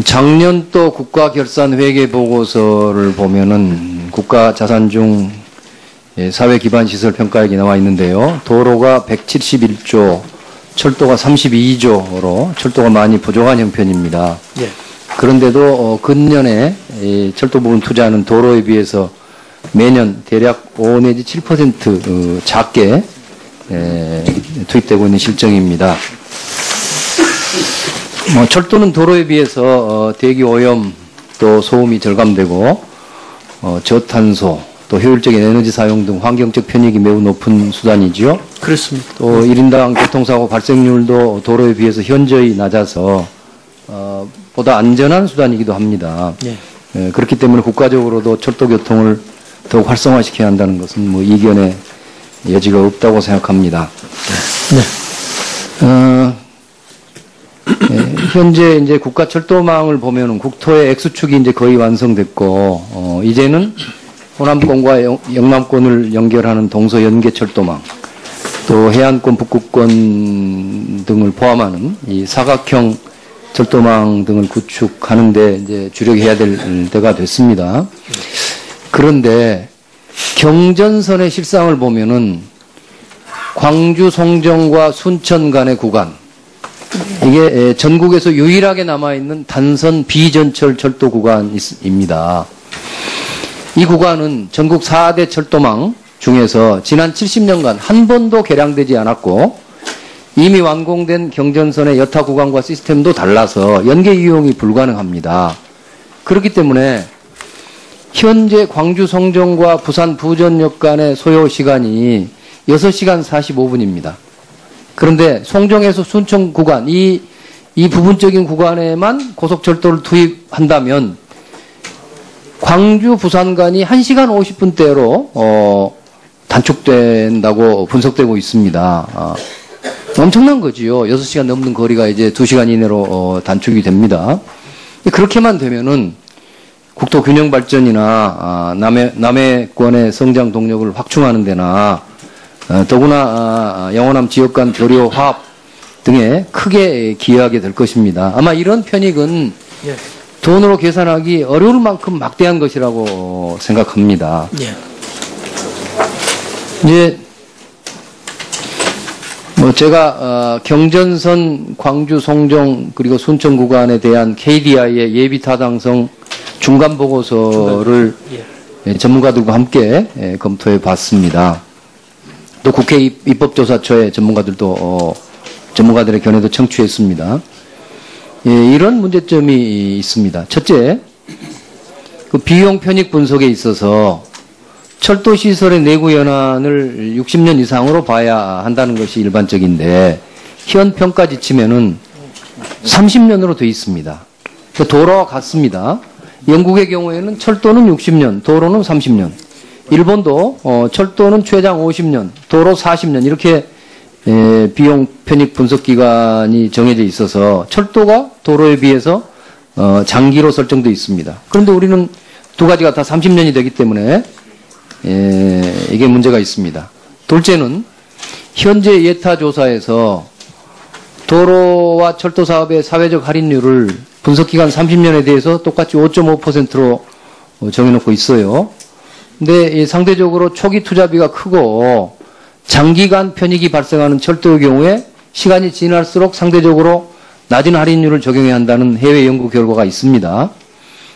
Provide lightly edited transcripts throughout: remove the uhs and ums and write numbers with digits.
작년 또 국가결산회계보고서를 보면은 국가자산 중 사회기반시설 평가액이 나와 있는데요. 도로가 171조, 철도가 32조로 철도가 많이 부족한 형편입니다. 예. 그런데도 근년에 철도 부분 투자는 도로에 비해서 매년 대략 5 내지 7% 작게 투입되고 있는 실정입니다. 철도는 도로에 비해서 대기 오염 또 소음이 절감되고 저탄소 또 효율적인 에너지 사용 등 환경적 편익이 매우 높은 수단이죠. 그렇습니다. 또 1인당 교통사고 발생률도 도로에 비해서 현저히 낮아서 보다 안전한 수단이기도 합니다. 네. 그렇기 때문에 국가적으로도 철도 교통을 더욱 활성화시켜야 한다는 것은 뭐 이견의 여지가 없다고 생각합니다. 네. 현재 이제 국가 철도망을 보면은 국토의 X축이 이제 거의 완성됐고, 이제는 호남권과 영남권을 연결하는 동서 연계 철도망, 또 해안권, 북극권 등을 포함하는 이 사각형 철도망 등을 구축하는데 이제 주력해야 될 때가 됐습니다. 그런데 경전선의 실상을 보면은 광주 송정과 순천 간의 구간, 이게 전국에서 유일하게 남아있는 단선 비전철 철도 구간입니다. 이 구간은 전국 4대 철도망 중에서 지난 70년간 한 번도 개량되지 않았고 이미 완공된 경전선의 여타 구간과 시스템도 달라서 연계 이용이 불가능합니다. 그렇기 때문에 현재 광주 송정과 부산 부전역 간의 소요 시간이 6시간 45분입니다. 그런데 송정에서 순천 구간, 이 부분적인 구간에만 고속철도를 투입한다면 광주 부산 간이 1시간 50분대로 단축된다고 분석되고 있습니다. 엄청난 거지요. 6시간 넘는 거리가 이제 2시간 이내로 단축이 됩니다. 그렇게만 되면은 국토 균형 발전이나 남해권의 성장 동력을 확충하는 데나 더구나 영호남 지역 간 교류 화합 등에 크게 기여하게 될 것입니다. 아마 이런 편익은 예. 돈으로 계산하기 어려울 만큼 막대한 것이라고 생각합니다. 예. 이제 뭐 제가 경전선 광주 송정 그리고 순천 구간에 대한 KDI의 예비 타당성 중간 보고서를 예. 전문가들과 함께 검토해 봤습니다. 또 국회 입법조사처의 전문가들의 견해도 청취했습니다. 예, 이런 문제점이 있습니다. 첫째, 그 비용 편익 분석에 있어서 철도 시설의 내구 연한을 60년 이상으로 봐야 한다는 것이 일반적인데 현 평가 지침에는 30년으로 되어 있습니다. 그 도로와 같습니다. 영국의 경우에는 철도는 60년, 도로는 30년. 일본도 철도는 최장 50년, 도로 40년 이렇게 비용 편익 분석 기간이 정해져 있어서 철도가 도로에 비해서 장기로 설정되어 있습니다. 그런데 우리는 두 가지가 다 30년이 되기 때문에 이게 문제가 있습니다. 둘째는 현재 예타 조사에서 도로와 철도 사업의 사회적 할인율을 분석 기간 30년에 대해서 똑같이 5.5%로 정해놓고 있어요. 근데 상대적으로 초기 투자비가 크고 장기간 편익이 발생하는 철도의 경우에 시간이 지날수록 상대적으로 낮은 할인율을 적용해야 한다는 해외 연구 결과가 있습니다.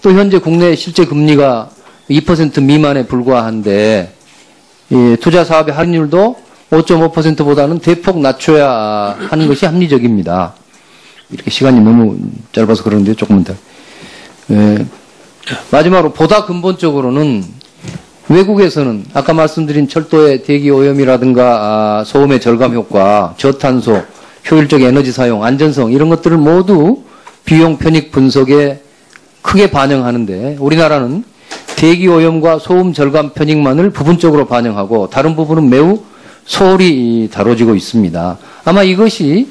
또 현재 국내 실제 금리가 2% 미만에 불과한데 투자 사업의 할인율도 5.5%보다는 대폭 낮춰야 하는 것이 합리적입니다. 이렇게 시간이 너무 짧아서 그러는데 조금만 더. 마지막으로 보다 근본적으로는 외국에서는 아까 말씀드린 철도의 대기 오염이라든가 소음의 절감 효과, 저탄소, 효율적 에너지 사용, 안전성 이런 것들을 모두 비용 편익 분석에 크게 반영하는데 우리나라는 대기 오염과 소음 절감 편익만을 부분적으로 반영하고 다른 부분은 매우 소홀히 다뤄지고 있습니다. 아마 이것이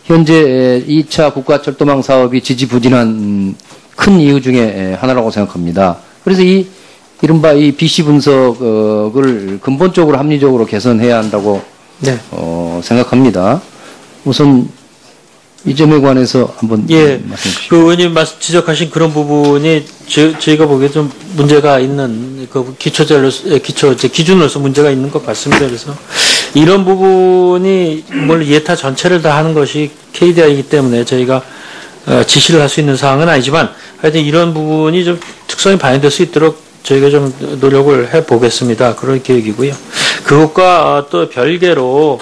현재 2차 국가철도망 사업이 지지부진한 큰 이유 중에 하나라고 생각합니다. 그래서 이른바 이 BC 분석을 근본적으로 합리적으로 개선해야 한다고 네. 생각합니다. 우선 이 점에 관해서 한번 예, 말씀해 주시죠. 그 의원님 지적하신 그런 부분이 저희가 보기에 좀 문제가 있는 그 기준으로서 문제가 있는 것 같습니다. 그래서 이런 부분이 뭘 예타 전체를 다 하는 것이 KDI이기 때문에 저희가 지시를 할 수 있는 사항은 아니지만 하여튼 이런 부분이 좀 특성이 반영될 수 있도록 저희가 좀 노력을 해 보겠습니다. 그런 계획이고요. 그것과 또 별개로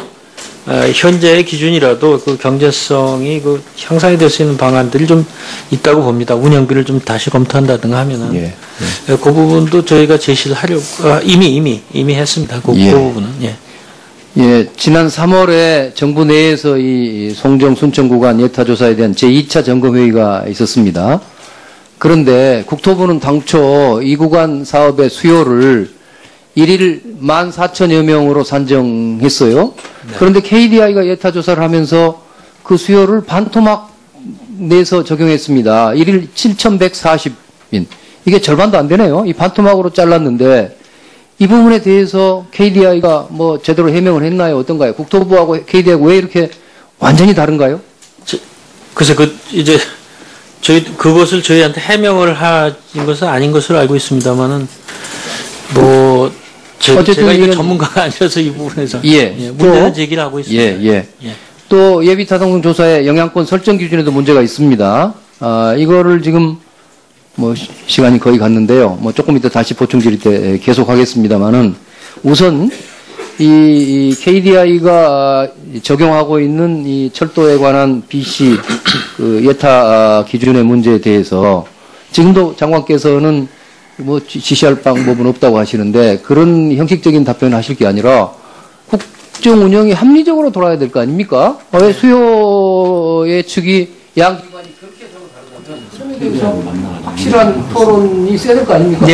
현재의 기준이라도 그 경제성이 그 향상이 될 수 있는 방안들이 좀 있다고 봅니다. 운영비를 좀 다시 검토한다든가 하면은 그 부분도 저희가 제시를 하려고 이미 했습니다. 그 부분은 예, 지난 3월에 정부 내에서 이 송정 순천 구간 예타 조사에 대한 제2차 점검 회의가 있었습니다. 그런데 국토부는 당초 이 구간 사업의 수요를 1일 14,000여 명으로 산정했어요. 네. 그런데 KDI가 예타 조사를 하면서 그 수요를 반토막 내서 적용했습니다. 1일 7,140인. 이게 절반도 안 되네요. 이 반토막으로 잘랐는데 이 부분에 대해서 KDI가 뭐 제대로 해명을 했나요? 어떤가요? 국토부하고 KDI가 왜 이렇게 완전히 다른가요? 글쎄, 이제 그것을 저희한테 해명을 한 것은 아닌 것으로 알고 있습니다만은 제가 이거 전문가가 아니라서 이 부분에서 문제는 제기를 하고 있습니다. 또 예비타당성 조사의 영향권 설정 기준에도 문제가 있습니다. 이거를 지금 뭐 시간이 거의 갔는데요. 뭐 조금 이따 다시 보충 드릴 때 계속하겠습니다만은 우선 이 KDI가 적용하고 있는 이 철도에 관한 BC 그 예타 기준의 문제에 대해서 지금도 장관께서는 뭐 지시할 방법은 없다고 하시는데 그런 형식적인 답변을 하실 게 아니라 국정 운영이 합리적으로 돌아야 될 거 아닙니까? 왜 수요의 측이 양 기관이 그렇게 서로 다르다면 그러면 대해서 확실한 토론이 있어야 될 거 아닙니까?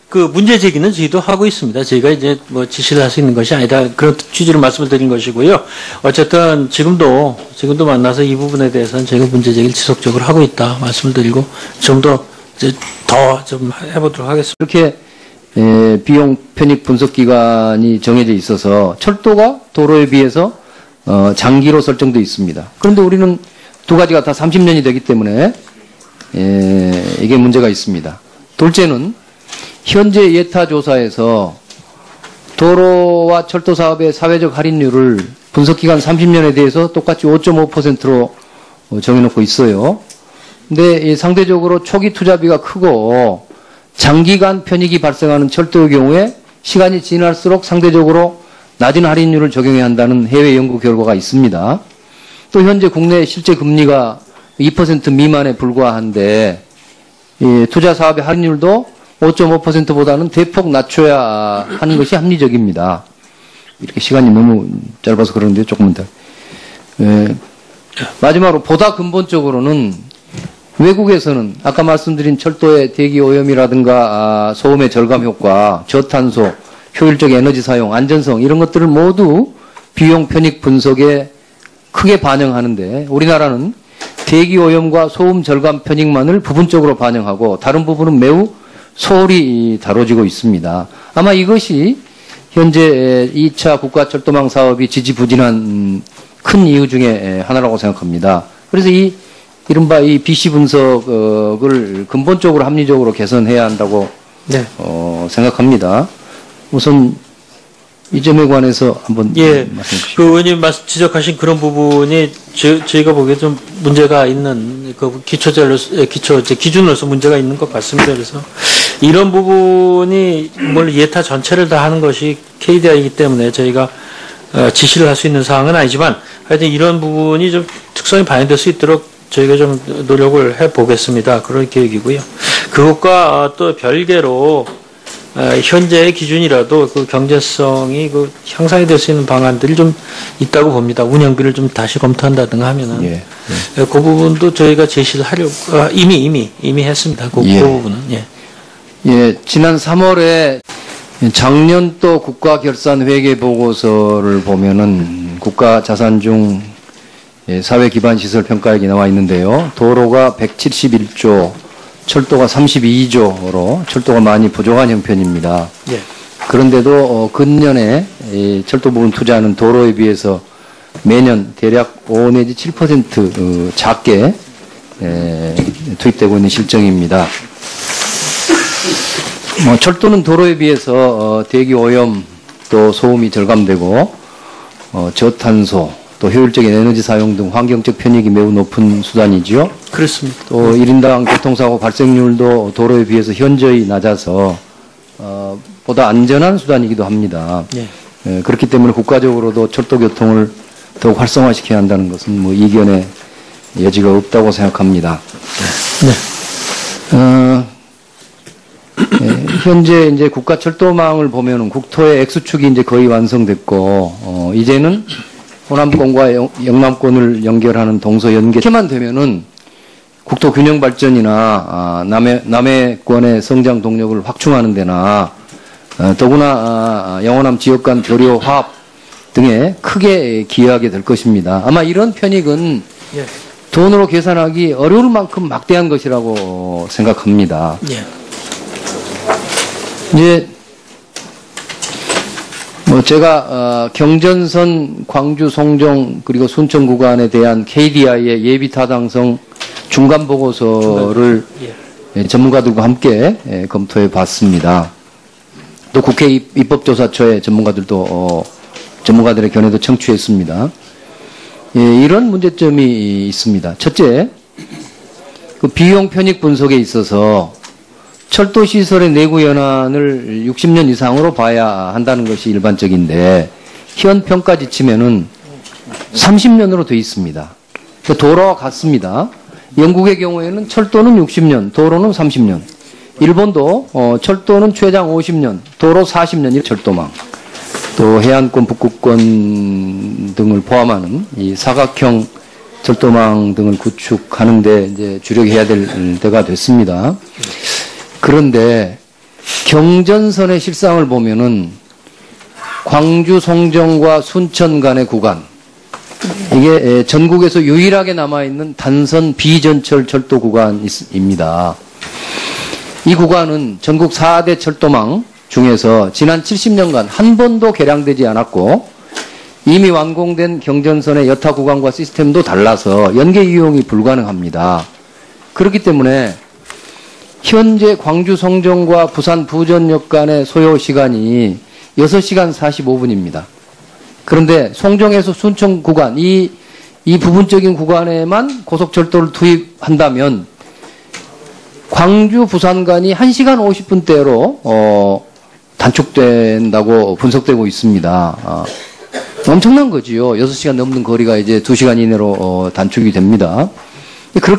그 문제 제기는 저희도 하고 있습니다. 저희가 이제 뭐 지시를 할 수 있는 것이 아니다. 그런 취지로 말씀을 드린 것이고요. 어쨌든 지금도 만나서 이 부분에 대해서는 저희가 문제 제기를 지속적으로 하고 있다 말씀을 드리고 좀 더 좀 해보도록 하겠습니다. 이렇게 비용 편익 분석 기간이 정해져 있어서 철도가 도로에 비해서 장기로 설정되어 있습니다. 그런데 우리는 두 가지가 다 30년이 되기 때문에 이게 문제가 있습니다. 둘째는 현재 예타 조사에서 도로와 철도 사업의 사회적 할인율을 분석기간 30년에 대해서 똑같이 5.5%로 정해놓고 있어요. 근데 상대적으로 초기 투자비가 크고 장기간 편익이 발생하는 철도의 경우에 시간이 지날수록 상대적으로 낮은 할인율을 적용해야 한다는 해외 연구 결과가 있습니다. 또 현재 국내 실제 금리가 2% 미만에 불과한데 투자 사업의 할인율도 5.5%보다는 대폭 낮춰야 하는 것이 합리적입니다. 이렇게 시간이 너무 짧아서 그러는데 조금만 더. 마지막으로 보다 근본적으로는 외국에서는 아까 말씀드린 철도의 대기 오염이라든가 소음의 절감 효과, 저탄소, 효율적 에너지 사용, 안전성 이런 것들을 모두 비용 편익 분석에 크게 반영하는데 우리나라는 대기 오염과 소음 절감 편익만을 부분적으로 반영하고 다른 부분은 매우 소홀히 다뤄지고 있습니다. 아마 이것이 현재 2차 국가철도망 사업이 지지부진한 큰 이유 중에 하나라고 생각합니다. 그래서 이른바 이 BC 분석을 근본적으로 합리적으로 개선해야 한다고 생각합니다. 우선 이 점에 관해서 한번 말씀해 주시죠. 그 의원님 지적하신 그런 부분이 저희가 보기에 좀 문제가 있는 그 기준으로서 문제가 있는 것 같습니다. 그래서 이런 부분이 뭘 예타 전체를 다 하는 것이 KDI이기 때문에 저희가 지시를 할 수 있는 사항은 아니지만 하여튼 이런 부분이 좀 특성이 반영될 수 있도록 저희가 좀 노력을 해 보겠습니다. 그런 계획이고요. 그것과 또 별개로 현재의 기준이라도 그 경제성이 그 향상이 될 수 있는 방안들이 좀 있다고 봅니다. 운영비를 좀 다시 검토한다든가 하면은 그 부분도 저희가 제시를 하려고 이미 했습니다. 그 부분은 지난 3월에 작년도 국가결산회계 보고서를 보면은 국가자산 중 사회기반시설 평가액이 나와 있는데요. 도로가 171조, 철도가 32조로 철도가 많이 부족한 형편입니다. 그런데도 근년에 철도 부분 투자는 도로에 비해서 매년 대략 5 내지 7% 작게 투입되고 있는 실정입니다. 철도는 도로에 비해서 대기 오염 또 소음이 절감되고 저탄소 또 효율적인 에너지 사용 등 환경적 편익이 매우 높은 수단이지요. 그렇습니다. 또 1인당 교통사고 발생률도 도로에 비해서 현저히 낮아서 보다 안전한 수단이기도 합니다. 예. 그렇기 때문에 국가적으로도 철도 교통을 더욱 활성화시켜야 한다는 것은 뭐 이견의 여지가 없다고 생각합니다. 네. 현재 이제 국가 철도망을 보면은 국토의 X축이 이제 거의 완성됐고, 이제는 호남권과 영남권을 연결하는 동서 연계만 되면은 국토 균형 발전이나 남해권의 성장 동력을 확충하는 데나 더구나 영호남 지역 간 교류 화합 등에 크게 기여하게 될 것입니다. 아마 이런 편익은 예. 돈으로 계산하기 어려울 만큼 막대한 것이라고 생각합니다. 예. 이제 뭐 제가 경전선 광주 송정 그리고 순천 구간에 대한 KDI의 예비 타당성 중간 보고서를 전문가들과 함께 검토해 봤습니다. 또 국회 입법조사처의 전문가들의 견해도 청취했습니다. 이런 문제점이 있습니다. 첫째, 그 비용 편익 분석에 있어서 철도 시설의 내구 연한을 60년 이상으로 봐야 한다는 것이 일반적인데 현 평가 지침에는 30년으로 되어 있습니다. 도로와 같습니다. 영국의 경우에는 철도는 60년, 도로는 30년. 일본도 철도는 최장 50년, 도로 40년 철도망. 또 해안권, 북극권 등을 포함하는 이 사각형 철도망 등을 구축하는데 이제 주력해야 될 때가 됐습니다. 그런데 경전선의 실상을 보면은 광주 송정과 순천 간의 구간, 이게 전국에서 유일하게 남아있는 단선 비전철 철도 구간입니다. 이 구간은 전국 4대 철도망 중에서 지난 70년간 한 번도 개량되지 않았고 이미 완공된 경전선의 여타 구간과 시스템도 달라서 연계 이용이 불가능합니다. 그렇기 때문에 현재 광주 송정과 부산 부전역 간의 소요 시간이 6시간 45분입니다. 그런데 송정에서 순천 구간, 이 부분적인 구간에만 고속철도를 투입한다면 광주 부산 간이 1시간 50분대로 단축된다고 분석되고 있습니다. 엄청난 거지요. 6시간 넘는 거리가 이제 2시간 이내로 단축이 됩니다. 그렇게